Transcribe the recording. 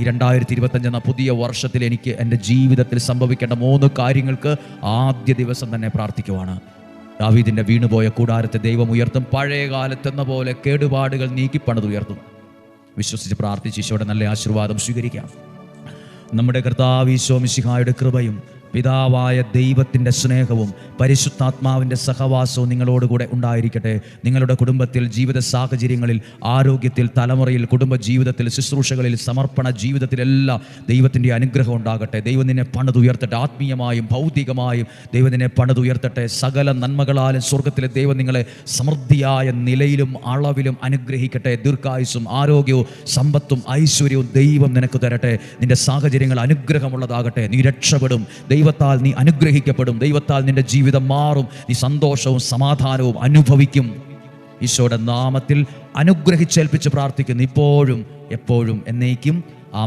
ഈ 2025 എന്ന പുതിയ വർഷത്തിൽ എനിക്ക് എൻ്റെ ജീവിതത്തിൽ സംഭവിക്കേണ്ട 3 കാര്യങ്ങൾക്ക് ആദ്യ ദിവസം തന്നെ പ്രാർത്ഥിക്കുവാണ്. ദാവീദിൻ്റെ വീണുപോയ കൂടാരത്തെ ദൈവം ഉയർത്തും. പഴയ കാലത്തെന്ന പോലെ കേടുപാടുകൾ നീക്കി പണിതുയർത്തും. വിശ്വസിച്ച് പ്രാർത്ഥിച്ച് ഈശോയുടെ നല്ല ആശീർവാദം സ്വീകരിക്കാം. നമ്മുടെ കർത്താവ് ഈശോ മിശിഹായുടെ കൃപയും പിതാവായ ദൈവത്തിൻ്റെ സ്നേഹവും പരിശുദ്ധാത്മാവിൻ്റെ സഹവാസവും നിങ്ങളോടുകൂടെ ഉണ്ടായിരിക്കട്ടെ. നിങ്ങളുടെ കുടുംബത്തിൽ, ജീവിത സാഹചര്യങ്ങളിൽ, ആരോഗ്യത്തിൽ, തലമുറയിൽ, കുടുംബ ജീവിതത്തിൽ, ശുശ്രൂഷകളിൽ, സമർപ്പണ ജീവിതത്തിലെല്ലാം ദൈവത്തിൻ്റെ അനുഗ്രഹം ഉണ്ടാകട്ടെ. ദൈവം നിന്നെ പണിതുയർത്തട്ടെ. ആത്മീയമായും ഭൗതികമായും ദൈവം നിന്നെ പണിതുയർത്തട്ടെ. സകല നന്മകളാലും സ്വർഗത്തിലെ ദൈവം നിങ്ങളെ സമൃദ്ധിയായ നിലയിലും അളവിലും അനുഗ്രഹിക്കട്ടെ. ദീർഘായുസ്സും ആരോഗ്യവും സമ്പത്തും ഐശ്വര്യവും ദൈവം നിനക്ക് തരട്ടെ. നിന്റെ സാഹചര്യങ്ങൾ അനുഗ്രഹമുള്ളതാകട്ടെ. നീ രക്ഷപ്പെടും. ദൈവത്താൽ നീ അനുഗ്രഹിക്കപ്പെടും. ദൈവത്താൽ നിന്റെ ജീവിതം മാറും. നീ സന്തോഷവും സമാധാനവും അനുഭവിക്കും. ഈശോയുടെ നാമത്തിൽ അനുഗ്രഹിച്ചേൽപ്പിച്ച് പ്രാർത്ഥിക്കുന്നു, ഇപ്പോഴും എപ്പോഴും എന്നേക്കും.